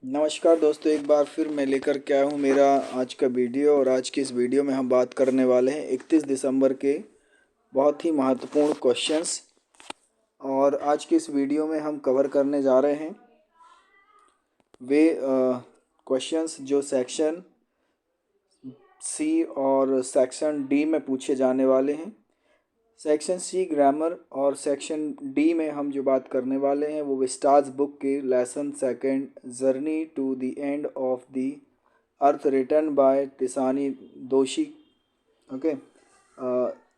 नमस्कार दोस्तों, एक बार फिर मैं लेकर के आया हूँ मेरा आज का वीडियो। और आज की इस वीडियो में हम बात करने वाले हैं 31 दिसंबर के बहुत ही महत्वपूर्ण क्वेश्चंस। और आज की इस वीडियो में हम कवर करने जा रहे हैं वे क्वेश्चंस जो सेक्शन सी और सेक्शन डी में पूछे जाने वाले हैं। सेक्शन सी ग्रामर और सेक्शन डी में हम जो बात करने वाले हैं वो विस्टाज बुक के lesson second journey to the end of the earth written by Tishani Doshi. Okay,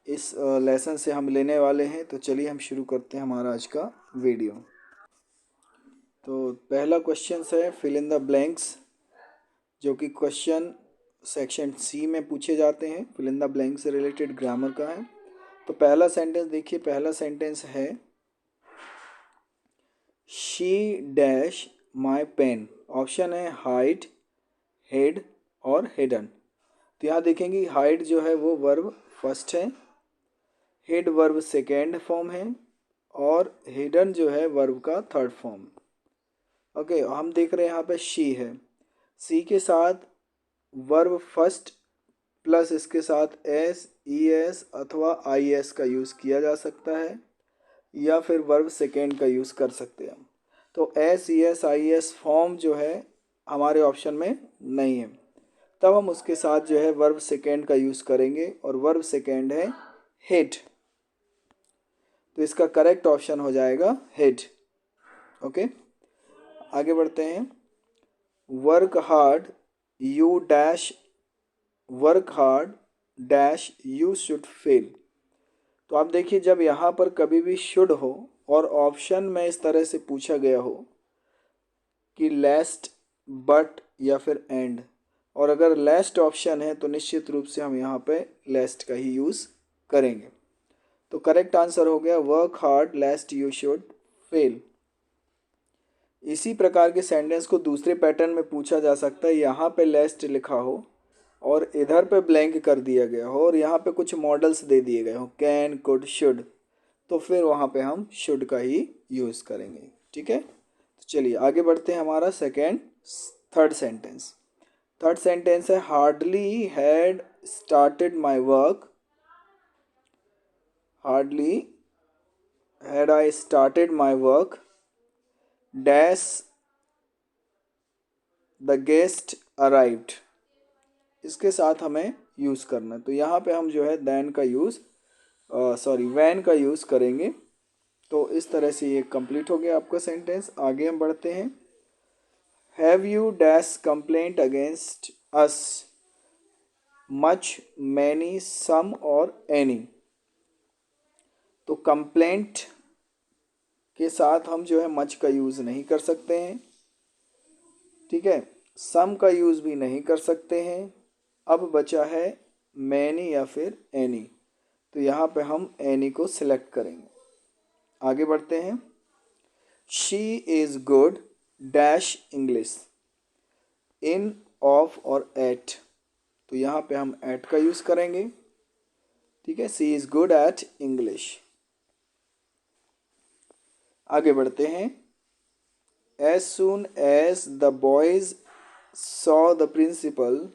इस लेसन से हम लेने वाले हैं। तो चलिए हम शुरू करते हैं हमारा आज का वीडियो। तो पहला क्वेश्चन है फिल इन द ब्लैंक्स, जो कि क्वेश्चन सेक्शन सी में पूछे जाते हैं। फिल इन द ब्लैंक से रिलेटेड ग्रामर का है। तो पहला सेंटेंस देखिए, पहला सेंटेंस है she dash my pen. Option है हाइड, हेड और हिडन। तो यहाँ देखेंगे हाइड जो है वो वर्ब फर्स्ट है, हेड वर्ब सेकेंड फॉर्म है और हिडन जो है वर्ब का थर्ड फॉर्म। ओके, हम देख रहे हैं यहाँ पे शी है, सी के साथ वर्ब फर्स्ट प्लस इसके साथ एस, ई एस अथवा आई एस का यूज़ किया जा सकता है या फिर वर्ब सेकेंड का यूज़ कर सकते हैं। तो S, E S, I S form जो है हमारे ऑप्शन में नहीं है, तब हम उसके साथ जो है वर्ब सेकेंड का यूज़ करेंगे और वर्ब सेकेंड है हेड। तो इसका करेक्ट ऑप्शन हो जाएगा हेड। ओके, आगे बढ़ते हैं। Work hard you dash, work hard dash you should fail. तो आप देखिए, जब यहाँ पर कभी भी शुड हो और ऑप्शन में इस तरह से पूछा गया हो कि लेस्ट, बट या फिर एंड, और अगर लेस्ट ऑप्शन है तो निश्चित रूप से हम यहाँ पे लेस्ट का ही यूज़ करेंगे। तो करेक्ट आंसर हो गया work hard लेस्ट you should fail. इसी प्रकार के सेंटेंस को दूसरे पैटर्न में पूछा जा सकता है। यहाँ पे लेस्ट लिखा हो और इधर पे ब्लैंक कर दिया गया हो और यहाँ पे कुछ मॉडल्स दे दिए गए हो कैन, कुड, शुड, तो फिर वहाँ पे हम शुड का ही यूज़ करेंगे। ठीक है, तो चलिए आगे बढ़ते हैं। हमारा थर्ड सेंटेंस। थर्ड सेंटेंस है hardly had started my work, hardly had I started my work dash the guest arrived. इसके साथ हमें यूज़ करना है। तो यहाँ पे हम जो है देन का यूज़ वैन का यूज़ करेंगे। तो इस तरह से ये कंप्लीट हो गया आपका सेंटेंस। आगे हम बढ़ते हैं। Have you dash complaint against us much, many, some और एनी। तो कंप्लेंट के साथ हम जो है मच का यूज़ नहीं कर सकते हैं। ठीक है, सम का यूज़ भी नहीं कर सकते हैं। अब बचा है मैनी या फिर एनी। तो यहाँ पे हम एनी को सिलेक्ट करेंगे। आगे बढ़ते हैं। She is good dash English, in, of और एट। तो यहाँ पे हम एट का यूज़ करेंगे। ठीक है, she is good at English. आगे बढ़ते हैं। As soon as the boys saw the principal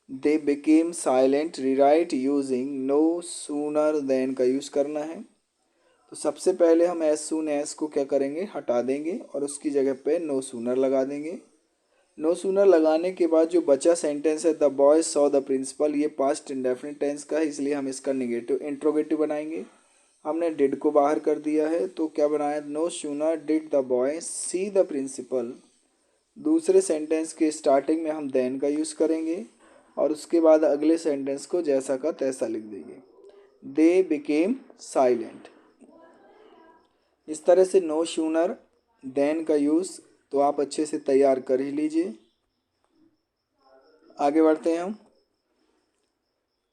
they became silent, rewrite using no sooner than का यूज़ करना है। तो सबसे पहले हम एज सून एज को क्या करेंगे, हटा देंगे और उसकी जगह पे नो सूनर लगा देंगे। नो सूनर लगाने के बाद जो बचा सेंटेंस है the boy saw the principal, ये पास्ट इंडेफिनिट टेंस का है, इसलिए हम इसका नेगेटिव इंट्रोगेटिव बनाएंगे। हमने डिड को बाहर कर दिया है तो क्या बनाया, no sooner did the boy see the principal. दूसरे सेंटेंस के स्टार्टिंग में हम देन का यूज़ करेंगे और उसके बाद अगले सेंटेंस को जैसा का तैसा लिख देंगे, दे बिकेम साइलेंट। इस तरह से नो सूनर देन का यूज़ तो आप अच्छे से तैयार कर ही लीजिए। आगे बढ़ते हैं हम।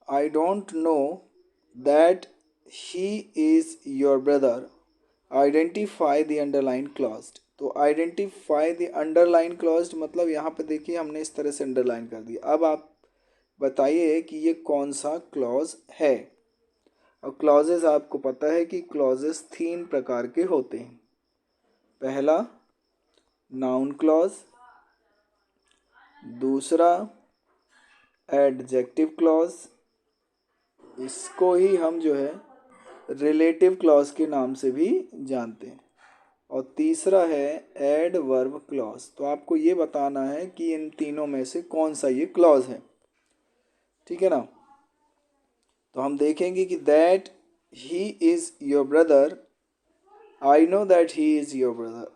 I don't know that he is your brother, identify the underline clause. तो आइडेंटिफाई द अंडरलाइन क्लॉज मतलब यहाँ पे देखिए हमने इस तरह से अंडरलाइन कर दिया। अब आप बताइए कि ये कौन सा क्लॉज है। और क्लॉजेस आपको पता है कि क्लॉजेस 3 प्रकार के होते हैं। पहला नाउन क्लॉज, दूसरा एडजेक्टिव क्लॉज, इसको ही हम जो है रिलेटिव क्लॉज के नाम से भी जानते हैं। और तीसरा है एडवर्ब क्लॉज। तो आपको ये बताना है कि इन तीनों में से कौन सा ये क्लॉज है, ठीक है ना। तो हम देखेंगे कि that he is your brother, I know that he is your brother.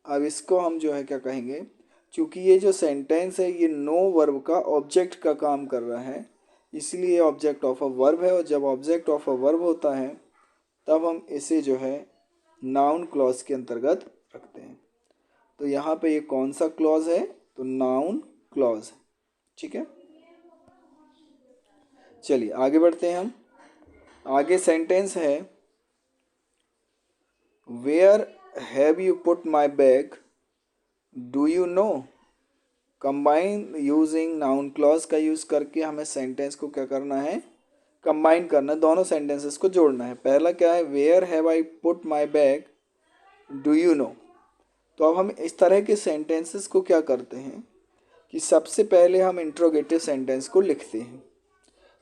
अब इसको हम जो है क्या कहेंगे, क्योंकि ये जो सेंटेंस है ये नो वर्ब का ऑब्जेक्ट का काम कर रहा है, इसलिए ऑब्जेक्ट ऑफ अ वर्ब है। और जब ऑब्जेक्ट ऑफ अ वर्ब होता है तब हम इसे जो है नाउन क्लॉज के अंतर्गत रखते हैं। तो यहाँ पे ये कौन सा क्लॉज है, तो नाउन क्लॉज है, ठीक है। चलिए आगे बढ़ते हैं हम। आगे सेंटेंस है where have you put my bag, do you know. Combine using noun clause का यूज़ करके हमें सेंटेंस को क्या करना है, कंबाइन करना, दोनों सेंटेंसेस को जोड़ना है। पहला क्या है, where have I put my bag, do you know. तो अब हम इस तरह के सेंटेंसेस को क्या करते हैं कि सबसे पहले हम इंट्रोगेटिव सेंटेंस को लिखते हैं।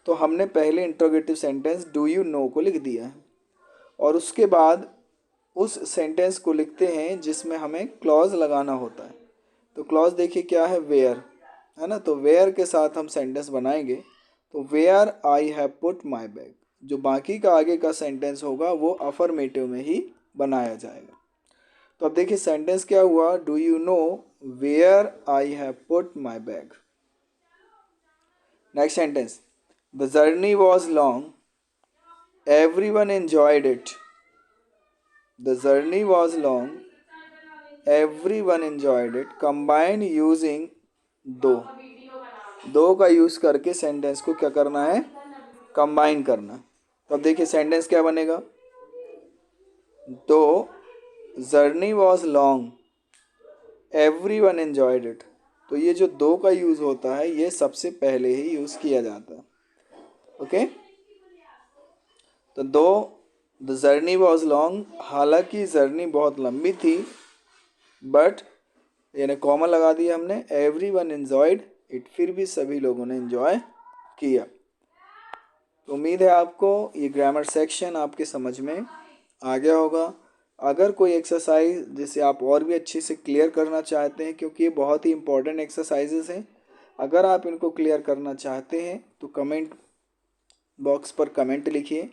तो हमने पहले interrogative sentence do you no को लिख दिया है, और उसके बाद उस सेंटेंस को लिखते हैं जिसमें हमें क्लॉज लगाना होता है। तो क्लॉज देखिए क्या है, वेयर है ना। तो वेयर के साथ हम सेंटेंस बनाएंगे, तो where I have put my bag. जो बाकी का आगे का सेंटेंस होगा वो अफर्मेटिव में ही बनाया जाएगा। तो अब देखिए सेंटेंस क्या हुआ, do you know where I have put my bag. Next sentence, the journey was long, everyone enjoyed it. The journey was long, everyone enjoyed it. Combine using दो का यूज करके सेंटेंस को क्या करना है, कंबाइन करना। तो अब देखिए सेंटेंस क्या बनेगा, तो journey was long, everyone enjoyed it. तो ये जो दो का यूज होता है ये सबसे पहले ही यूज किया जाता है, ओके। तो दो द जर्नी वॉज लॉन्ग, हालांकि जर्नी बहुत लंबी थी, बट यानी कॉमा लगा दिया हमने, एवरी वन एन्जॉयड इट, फिर भी सभी लोगों ने एंजॉय किया। तो उम्मीद है आपको ये ग्रामर सेक्शन आपके समझ में आ गया होगा। अगर कोई एक्सरसाइज जिसे आप और भी अच्छे से क्लियर करना चाहते हैं, क्योंकि ये बहुत ही इंपॉर्टेंट एक्सरसाइजेस हैं, अगर आप इनको क्लियर करना चाहते हैं तो कमेंट बॉक्स पर कमेंट लिखिए।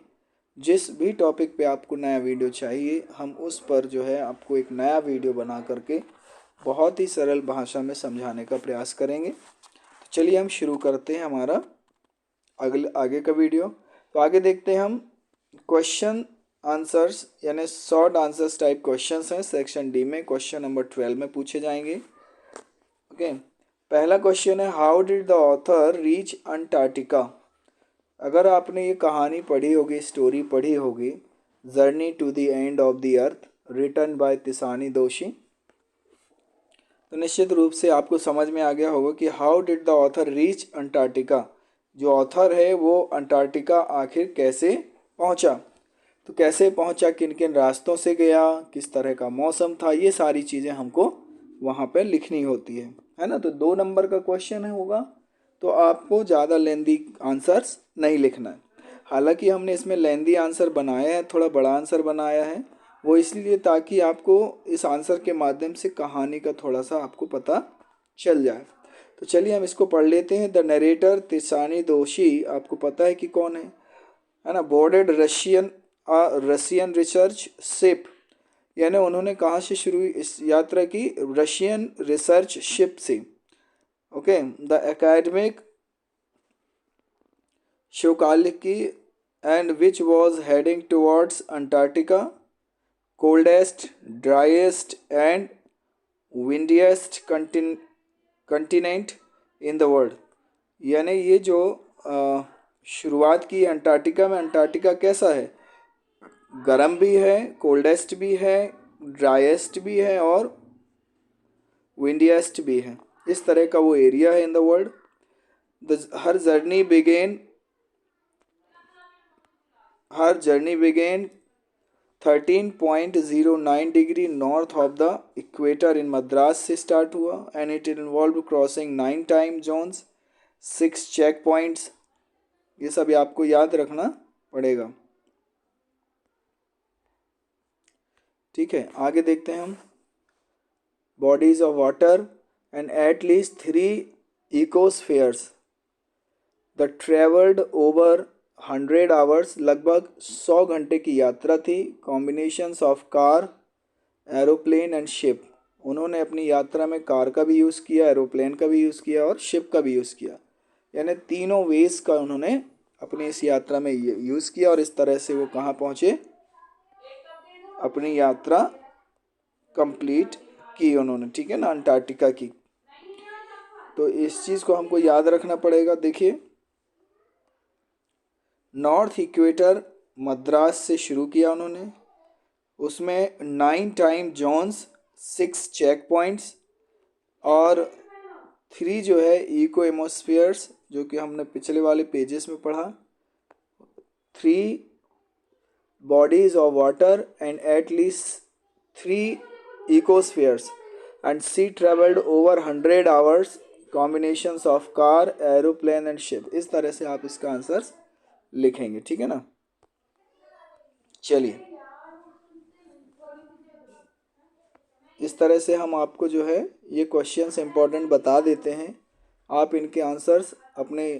जिस भी टॉपिक पे आपको नया वीडियो चाहिए हम उस पर जो है आपको एक नया वीडियो बना करके बहुत ही सरल भाषा में समझाने का प्रयास करेंगे। तो चलिए हम शुरू करते हैं हमारा आगे का वीडियो। तो आगे देखते हैं हम क्वेश्चन आंसर्स, यानी शॉर्ट आंसर्स टाइप क्वेश्चंस हैं सेक्शन डी में, क्वेश्चन नंबर 12 में पूछे जाएंगे, ओके। पहला क्वेश्चन है, how did the author reach Antarctica. अगर आपने ये कहानी पढ़ी होगी, स्टोरी पढ़ी होगी, journey to the end of the earth, written by Tishani Doshi, तो निश्चित रूप से आपको समझ में आ गया होगा कि how did the author reach Antarctica, जो ऑथर है वो अंटार्कटिका आखिर कैसे पहुंचा। तो कैसे पहुंचा, किन किन रास्तों से गया, किस तरह का मौसम था, ये सारी चीज़ें हमको वहाँ पे लिखनी होती है ना। तो 2 नंबर का क्वेश्चन है होगा, तो आपको ज़्यादा लेंदी आंसर्स नहीं लिखना है। हालांकि हमने इसमें लेंदी आंसर बनाया है, थोड़ा बड़ा आंसर बनाया है, वो इसलिए ताकि आपको इस आंसर के माध्यम से कहानी का थोड़ा सा आपको पता चल जाए। तो चलिए हम इसको पढ़ लेते हैं। द नरेटर तिसानी दोशी, आपको पता है कि कौन है ना, बोर्डेड रशियन रिसर्च शिप, यानी उन्होंने कहाँ से शुरू इस यात्रा की, रशियन रिसर्च शिप से, okay. The academic Shokaliki, and which was heading towards Antarctica, coldest, driest and windiest continent in the world। यानी ये जो शुरुआत की अंटार्कटिका में, अंटार्कटिका कैसा है, गर्म भी है, कोल्डेस्ट भी है, ड्राइएस्ट भी है और विंडिएस्ट भी है, इस तरह का वो एरिया है in the world. Her journey began 13.09 degree north of the equator in Madras से स्टार्ट हुआ and it involve crossing 9 time zones, 6 check points. ये सब आपको याद रखना पड़ेगा। ठीक है, आगे देखते हैं हम। Bodies of water and at least 3 ecospheres the travelled over 100 hours, लगभग 100 घंटे की यात्रा थी। Combinations of car, aeroplane and ship. उन्होंने अपनी यात्रा में कार का भी यूज़ किया, एरोप्लेन का भी यूज़ किया और शिप का भी यूज़ किया, यानी तीनों वेज का उन्होंने अपनी इस यात्रा में यूज़ किया और इस तरह से वो कहाँ पहुँचे, अपनी यात्रा कंप्लीट की उन्होंने। ठीक है ना, अंटार्कटिका की। तो इस चीज़ को हमको याद रखना पड़ेगा। देखिए, नॉर्थ इक्वेटर मद्रास से शुरू किया उन्होंने, उसमें 9 टाइम जोन्स, 6 चेक पॉइंट्स और 3 जो है इको एटमॉस्फेयर्स, जो कि हमने पिछले वाले पेजेस में पढ़ा। 3 bodies of water and at least 3 ecospheres, and sea traveled over 100 hours, combinations of car, aeroplane and ship। इस तरह से आप इसका आंसर लिखेंगे। ठीक है ना। चलिए, इस तरह से हम आपको जो है ये क्वेश्चंस इंपॉर्टेंट बता देते हैं। आप इनके आंसर्स अपने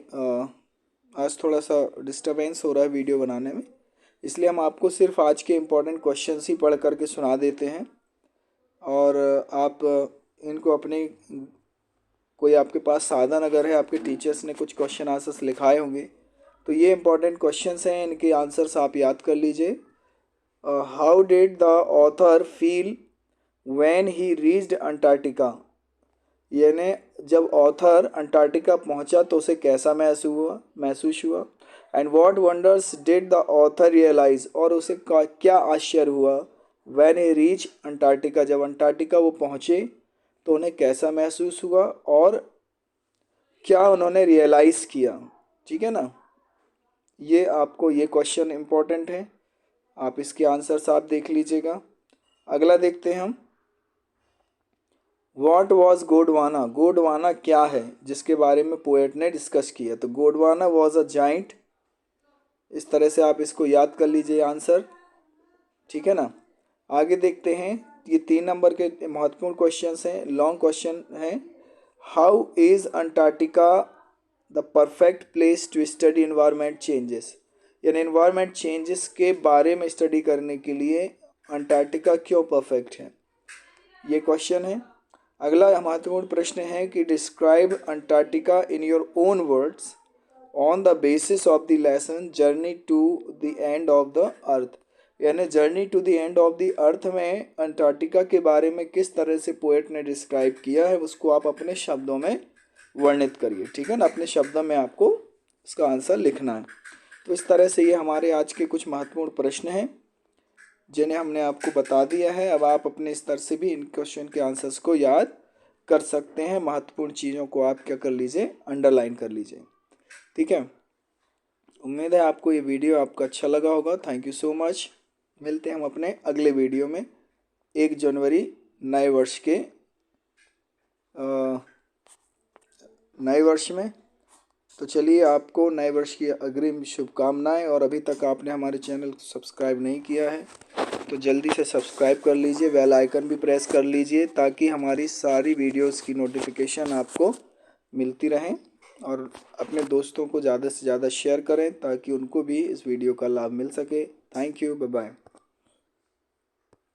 आज थोड़ा सा डिस्टर्बेंस हो रहा है वीडियो बनाने में, इसलिए हम आपको सिर्फ आज के इम्पोर्टेंट क्वेश्चंस ही पढ़ करके सुना देते हैं। और आप इनको अपने कोई आपके पास साधन अगर है, आपके टीचर्स ने कुछ क्वेश्चन आंसर्स लिखाए होंगे, तो ये इम्पोर्टेंट क्वेश्चंस हैं, इनके आंसर्स आप याद कर लीजिए। How did the author feel when he reached Antarctica, यानी जब ऑथर अंटार्कटिका पहुंचा तो उसे कैसा महसूस हुआ। And what wonders did the author realise, और उसे क्या आश्चर्य हुआ। व्हेन ही रीच अंटार्कटिका, जब अंटार्कटिका वो पहुँचे तो उन्हें कैसा महसूस हुआ और क्या उन्होंने रियलाइज़ किया। ठीक है ना, ये आपको ये क्वेश्चन इम्पोर्टेंट है, आप इसके आंसर्स आप देख लीजिएगा। अगला देखते हैं हम। व्हाट वॉज गोंडवाना, गोंडवाना क्या है, जिसके बारे में पोएट ने डिस्कस किया। तो गोंडवाना वॉज अ जाइंट। इस तरह से आप इसको याद कर लीजिए आंसर। ठीक है ना। आगे देखते हैं, ये 3 नंबर के महत्वपूर्ण क्वेश्चंस हैं, लॉन्ग क्वेश्चन हैं। How is Antarctica the perfect place to study environment changes, यानी इन्वायरमेंट चेंजेस के बारे में स्टडी करने के लिए अंटार्कटिका क्यों परफेक्ट है, ये क्वेश्चन है। अगला महत्वपूर्ण प्रश्न है कि describe Antarctica in your own words on the basis of the lesson journey to the end of the earth, यानी journey to the end of the earth में अंटार्कटिका के बारे में किस तरह से पोएट ने डिस्क्राइब किया है, उसको आप अपने शब्दों में वर्णित करिए। ठीक है ना, अपने शब्दों में आपको इसका आंसर लिखना है। तो इस तरह से ये हमारे आज के कुछ महत्वपूर्ण प्रश्न हैं जिन्हें हमने आपको बता दिया है। अब आप अपने स्तर से भी इन क्वेश्चन के आंसर्स को याद कर सकते हैं। महत्वपूर्ण चीज़ों को आप क्या कर लीजिए, अंडरलाइन कर लीजिए। ठीक है, उम्मीद है आपको ये वीडियो आपका अच्छा लगा होगा। Thank you so much. मिलते हैं हम अपने अगले वीडियो में 1 जनवरी नए वर्ष के नए वर्ष में। तो चलिए, आपको नए वर्ष की अग्रिम शुभकामनाएं। और अभी तक आपने हमारे चैनल को सब्सक्राइब नहीं किया है तो जल्दी से सब्सक्राइब कर लीजिए, बेल आइकन भी प्रेस कर लीजिए ताकि हमारी सारी वीडियोस की नोटिफिकेशन आपको मिलती रहें। और अपने दोस्तों को ज़्यादा से ज़्यादा शेयर करें ताकि उनको भी इस वीडियो का लाभ मिल सके। Thank you, bye bye.